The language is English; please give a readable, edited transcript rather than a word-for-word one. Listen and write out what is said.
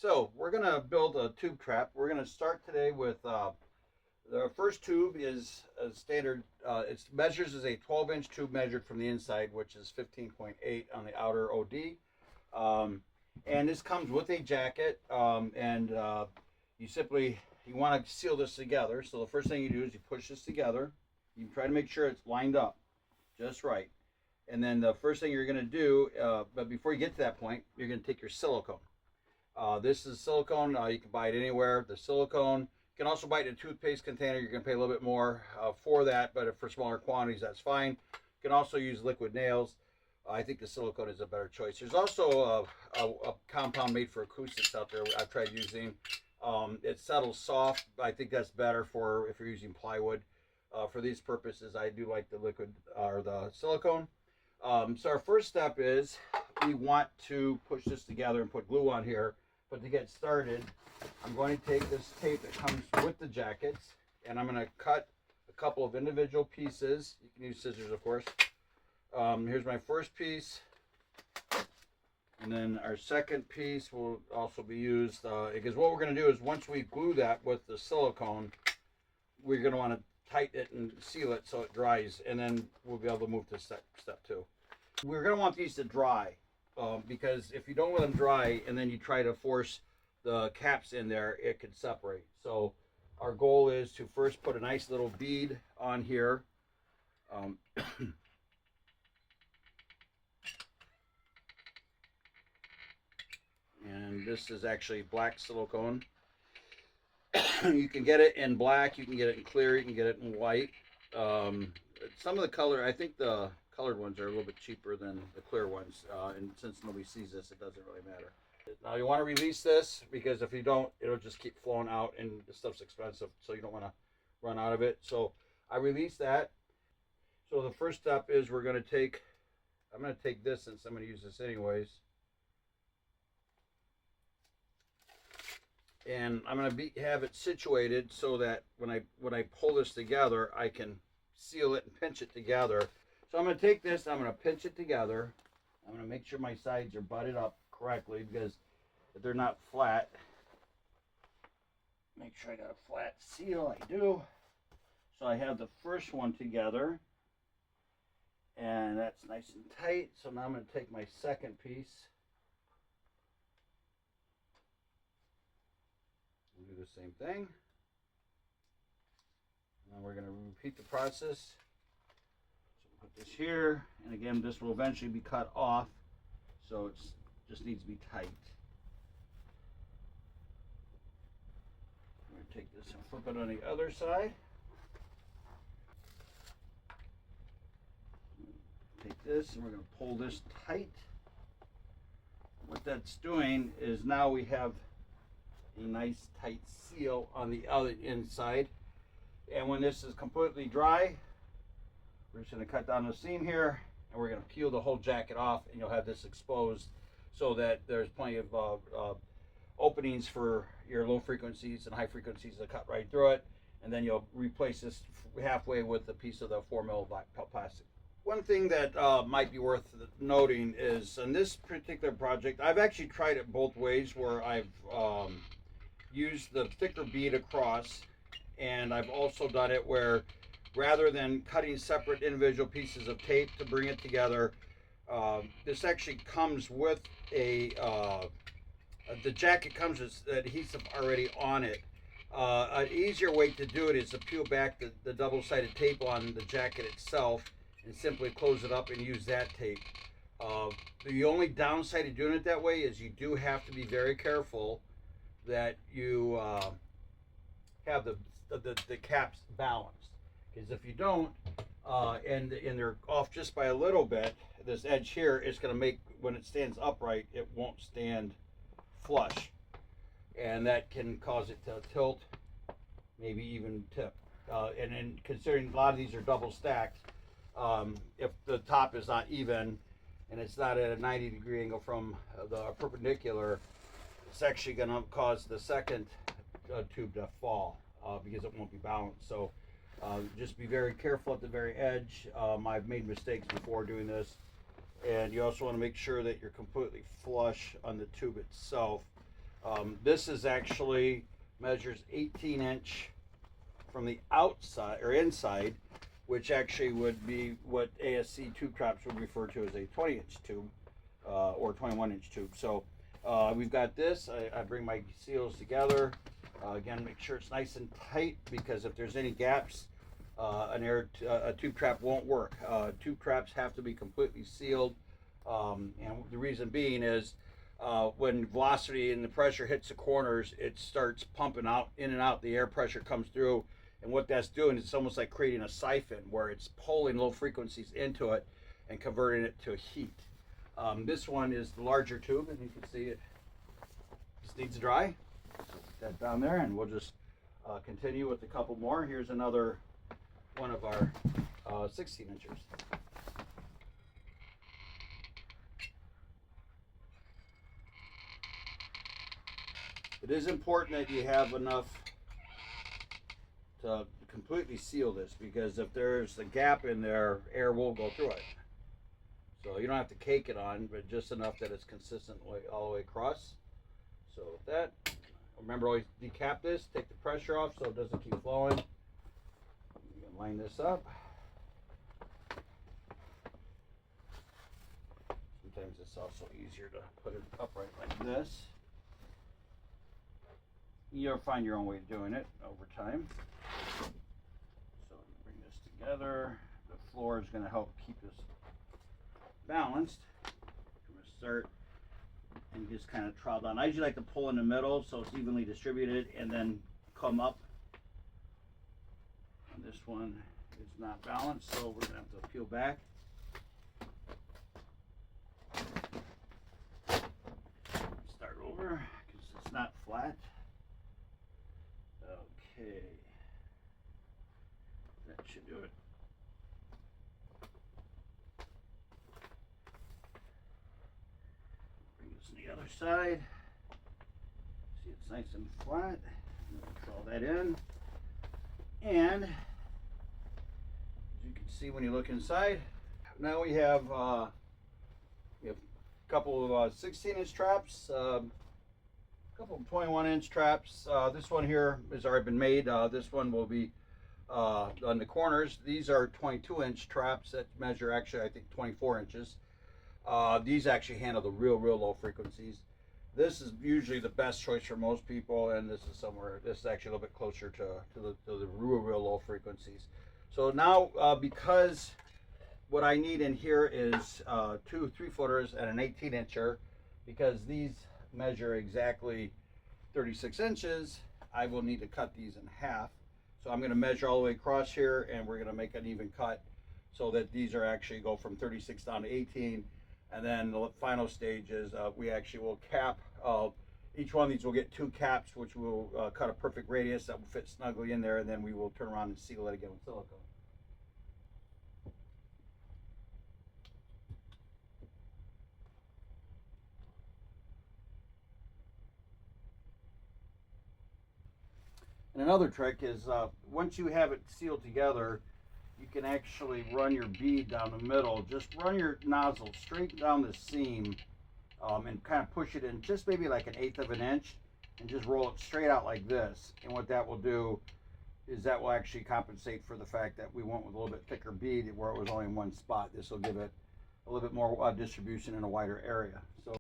So we're going to build a tube trap. We're going to start today with the first tube is a standard. It measures as a 12-inch tube measured from the inside, which is 15.8 on the outer OD. And this comes with a jacket, and you want to seal this together. So the first thing you do is you push this together. You try to make sure it's lined up just right. And then the first thing you're going to do, but before you get to that point, you're going to take your silicone. This is silicone. You can buy it anywhere. The silicone. You can also buy it in a toothpaste container. You're going to pay a little bit more for that, but for smaller quantities, that's fine. You can also use liquid nails. I think the silicone is a better choice. There's also a compound made for acoustics out there I've tried using. It settles soft, but I think that's better for if you're using plywood. For these purposes, I do like the liquid or the silicone. So our first step is we want to push this together and put glue on here. But to get started, I'm going to take this tape that comes with the jackets, and I'm going to cut a couple of individual pieces. You can use scissors, of course. Here's my first piece, and then our second piece will also be used, because what we're going to do is once we glue that with the silicone, we're going to want to tighten it and seal it so it dries, and then we'll be able to move to step two. We're going to want these to dry, because if you don't let them dry and then you try to force the caps in there, it could separate. So our goal is to first put a nice little bead on here. And this is actually black silicone. You can get it in black, you can get it in clear, you can get it in white. Some of the color, I think the colored ones are a little bit cheaper than the clear ones, and since nobody sees this, it doesn't really matter. Now you want to release this, because if you don't, it'll just keep flowing out and the stuff's expensive, so you don't want to run out of it. So I release that. So the first step is I'm going to take this, since I'm going to use this anyways. And I'm going to have it situated so that when I pull this together, I can seal it and pinch it together. So I'm going to take this, I'm going to pinch it together. I'm going to make sure my sides are butted up correctly, because if they're not flat, make sure I got a flat seal. I do. So I have the first one together, and that's nice and tight. So now I'm going to take my second piece. Do the same thing. And we're going to repeat the process. So we'll put this here, and again, this will eventually be cut off, so it just needs to be tight. I'm going to take this and flip it on the other side. Take this, and we're going to pull this tight. What that's doing is now we have a nice tight seal on the other inside, and when this is completely dry, we're just going to cut down the seam here, and we're going to peel the whole jacket off, and you'll have this exposed so that there's plenty of openings for your low frequencies and high frequencies to cut right through it, and then you'll replace this halfway with a piece of the 4mm black plastic. One thing that might be worth noting is in this particular project, I've actually tried it both ways, where I've use the thicker bead across, and I've also done it where rather than cutting separate individual pieces of tape to bring it together, this actually comes with the jacket comes with adhesive already on it. An easier way to do it is to peel back the double-sided tape on the jacket itself and simply close it up and use that tape. The only downside of doing it that way is you do have to be very careful that you have the caps balanced, because if you don't, and they're off just by a little bit, this edge here is going to make, when it stands upright, it won't stand flush, and that can cause it to tilt, maybe even tip. And then considering a lot of these are double stacked, if the top is not even and it's not at a 90-degree angle from the perpendicular, it's actually going to cause the second tube to fall, because it won't be balanced. So just be very careful at the very edge. I've made mistakes before doing this, and you also want to make sure that you're completely flush on the tube itself. This is actually measures 18-inch from the outside or inside, which actually would be what ASC tube traps would refer to as a 20-inch tube or 21-inch tube. So we've got this. I bring my seals together. Again, make sure it's nice and tight, because if there's any gaps, a tube trap won't work. Tube traps have to be completely sealed, and the reason being is when velocity and the pressure hits the corners, it starts pumping out, in and out. The air pressure comes through, and what that's doing is it's almost like creating a siphon where it's pulling low frequencies into it and converting it to heat. This one is the larger tube, and you can see it just needs to dry. So put that down there, and we'll just continue with a couple more. Here's another one of our 16 inchers. It is important that you have enough to completely seal this, because if there's a gap in there, air will go through it. So you don't have to cake it on, but just enough that it's consistent all the way across. So with that, remember, always decap this, take the pressure off so it doesn't keep flowing. You can line this up. Sometimes it's also easier to put it upright like this. You'll find your own way of doing it over time. So bring this together. The floor is going to help keep this balanced. I'm going to start and just kind of trowel down. I usually like to pull in the middle so it's evenly distributed, and then come up. And this one is not balanced, so we're going to have to peel back. Start over because it's not flat. Okay, that should do it. Bring this to the other side. See, it's nice and flat. Draw that in, and as you can see when you look inside, now we have a couple of 16-inch traps. Couple of 21-inch traps. This one here has already been made. This one will be on the corners. These are 22-inch traps that measure, actually, I think 24 inches. These actually handle the real low frequencies. This is usually the best choice for most people, and this is actually a little bit closer to the real low frequencies. So now, because what I need in here is 2 3-footers and an 18-incher, because these measure exactly 36 inches, I will need to cut these in half. So I'm going to measure all the way across here, and we're going to make an even cut so that these are actually go from 36 down to 18. And then the final stage is we actually will cap. Each one of these will get 2 caps, which will cut a perfect radius that will fit snugly in there, and then we will turn around and seal it again with silicone. And another trick is once you have it sealed together, you can actually run your bead down the middle. Just run your nozzle straight down the seam and kind of push it in just maybe like 1/8 of an inch, and just roll it straight out like this. And what that will do is that will actually compensate for the fact that we went with a little bit thicker bead where it was only in one spot. This will give it a little bit more distribution in a wider area. So